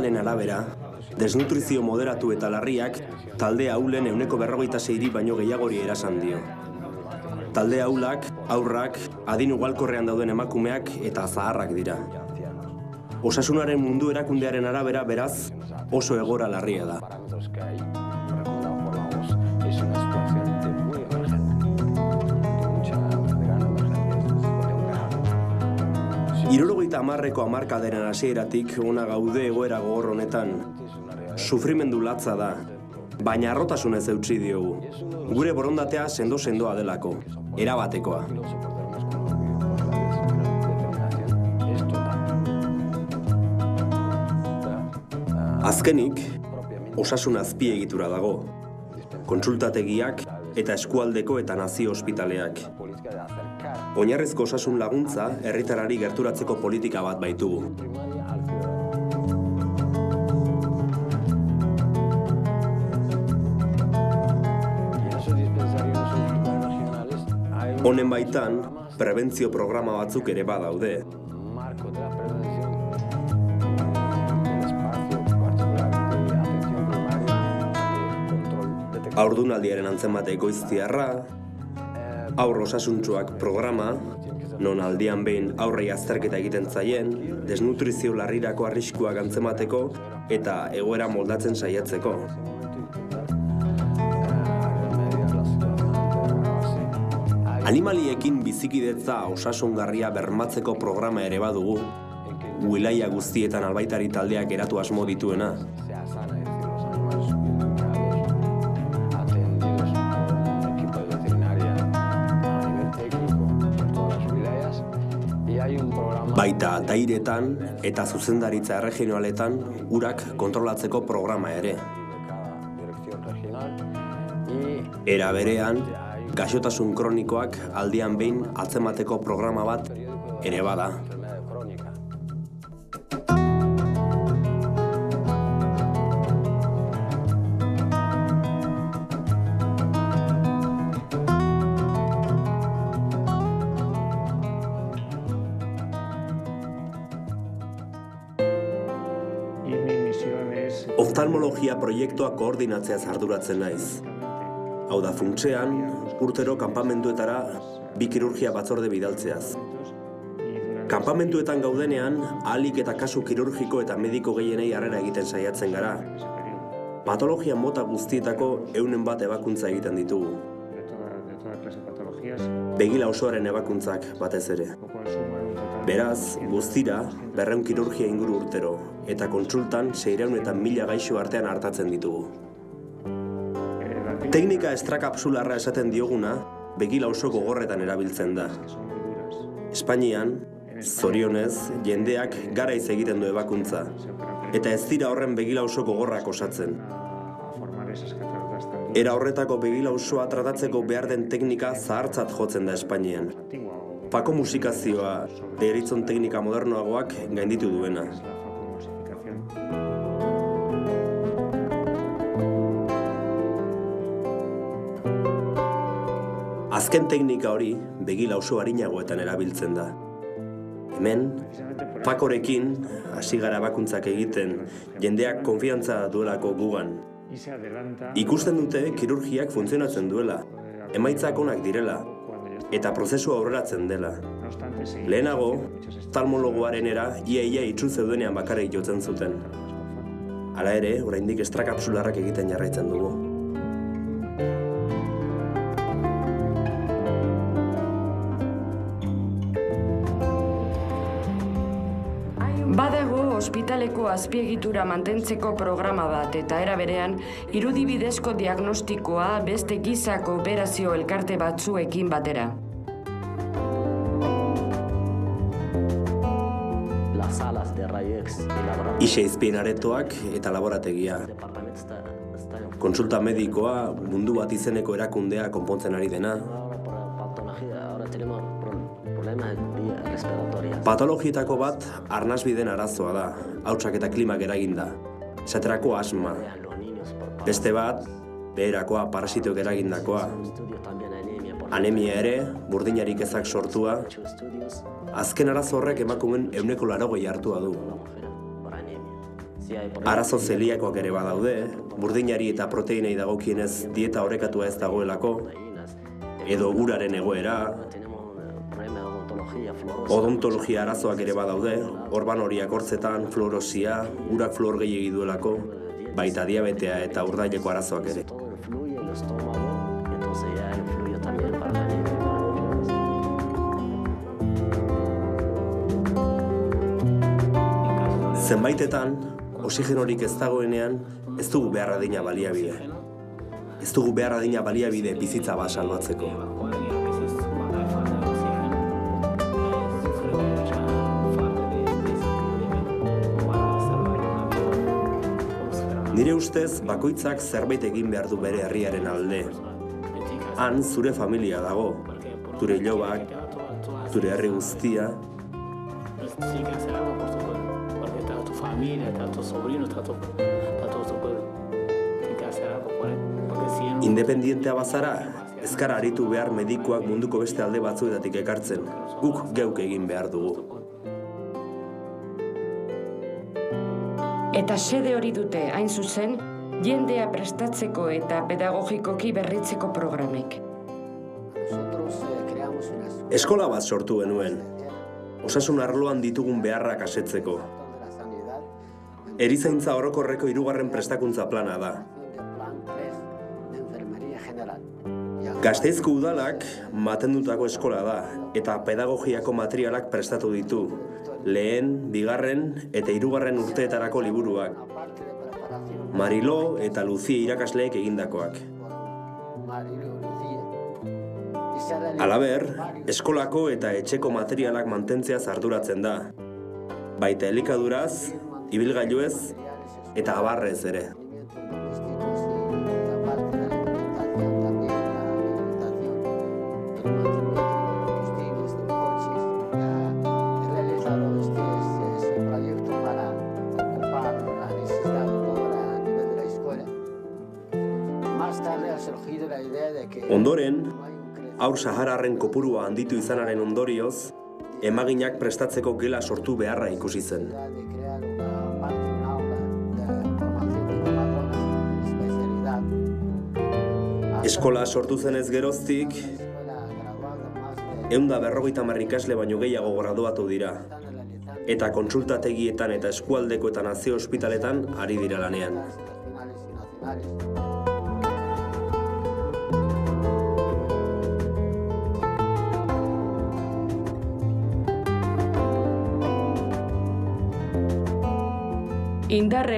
Internazionalen arabera, desnutrizio moderatu eta larriak talde ahulen 46 baino gehiagori erasan dio. Talde ahulak, haurrak, adin ugalkorrean dauden emakumeak eta zaharrak dira. Osasunaren mundu erakundearen arabera, beraz, oso egoera larria da. Hirurogeita hamarreko hamarkadaren hasieratik ona gaude egoera gogor honetan. Sufrimendu latza da, baina harrotasunez eutsi diogu. Gure borondatea sendo-sendoa delako, erabatekoa. Azkenik, osasun azpiegitura dago. Kontsultategiak eta eskualdeko eta nazio ospitaleak. Oinarrizko osasun laguntza herritarrari gerturatzeko politika bat baitugu. Honen baitan, prebentzio programa batzuk ere badaude. Haurdunaldiaren antzemate goiztiarra, haur osasuntsuak programa, non aldian behin haurrei azterketa egiten zaien, desnutrizio larrirako arriskuak antzemateko eta egoera moldatzen saiatzeko. Animaliekin bizikidetza osasungarria bermatzeko programa ere badugu, wilaia guztietan albaitari taldeak eratu asmo dituena. Baita dairetan eta zuzendaritza erregionaletan urak kontrolatzeko programa ere. Era berean, gaixotasun kronikoak aldian behin atzemateko programa bat ere bada. Oftalmologia proiektua koordinatzeaz arduratzen naiz. Hau da funtsean, urtero kanpamentuetara 2 kirurgia batzorde bidaltzeaz. Kanpamentuetan gaudenean, ahalik eta kasu kirurgiko eta mediko gehienei harrera egiten saiatzen gara. Patologia mota guztietako 100 ebakuntza egiten ditugu. Begila osoaren ebakuntzak batez ere. Beraz, guztira, 200 kirurgia inguru urtero, eta kontsultan 600 eta 1000 gaixo artean hartatzen ditugu. Teknika estrakapsularra esaten dioguna, begila oso gogorretan erabiltzen da. Espainian, zorionez, jendeak garaiz egiten du ebakuntza, eta ez dira horren begila oso gogorrak osatzen. Era horretako begila osoa tratatzeko behar den teknika zahartzat jotzen da Espainian. Pako musikazioa, deritzon teknika modernoagoak gainditu duena. Azken teknika hori begila oso arinagoetan erabiltzen da. Hemen, Pakorekin hasi gara ebakuntzak egiten, jendeak konfiantza duelako gugan. Ikusten dute kirurgiak funtzionatzen duela, emaitzak onak direla, eta prozesua aurreratzen dela. Lehenago, oftalmologoarenera ia itsu zeudenean bakarrik jotzen zuten. Hala ere, oraindik estrakapsularrak egiten jarraitzen dugu. Badago ospitaleko azpiegitura mantentzeko programa bat eta era berean irudibidezko diagnostikoa beste gizako operazio elkarte batzuekin batera. Ixeizpien aretoak eta laborategia. Kontsulta medikoa, mundu bat izeneko erakundea konpontzen ari dena. Patologietako bat arnasbideen arazoa da, hautsak eta klimak eraginda. Esaterako asma. Beste bat, beherakoa, parasitoek eragindakoa. Anemia ere, burdinarik ezak sortua. Azken arazo horrek emakumen 180 hartua du. Arazo zeliakoak ere badaude, burdinari eta proteinei dagokienez dieta orekatua ez dagoelako, edo uraren egoera, odontologia arazoak ere badaude, orban horiak hortzetan, fluorosia, urak fluor gehiegi duelako, baita diabetea eta urdaileko arazoak ere. Zenbaitetan, oxigenorik ez dagoenean, ez dugu behar adina baliabide. Ez dugu behar adina baliabide bizitza bat salbatzeko. Nire ustez, bakoitzak zerbait egin behar du bere herriaren alde. Han zure familia dago, zure ilobak, zure herri guztia. Independientea bazara, ez gara aritu behar medikuak munduko beste alde batzuetatik ekartzen. Guk geuk egin behar dugu. Eta xede hori dute, hain zuzen, jendea prestatzeko eta pedagogikoki berritzeko programek. Eskola bat sortu genuen, osasun arloan ditugun beharrak asetzeko. Erizaintza orokorreko 3. prestakuntza plana da. Gasteizko udalak matendutako eskola da, eta pedagogiako materialak prestatu ditu. 1., 2. eta 3. urteetarako liburuak. Marilo eta Luzie irakasleek egindakoak. Halaber, eskolako eta etxeko materialak mantentzeaz arduratzen da. Baita elikaduraz, ibilgailuez eta abarrez ere. Ondoren, haur sahararren kopurua handitu izanaren ondorioz, emaginak prestatzeko gela sortu beharra ikusi zen. Eskola sortu zenez geroztik, 150 ikasle baino gehiago graduatu dira, eta kontsultategietan eta eskualdeko eta nazio ospitaletan ari dira lanean. Indarre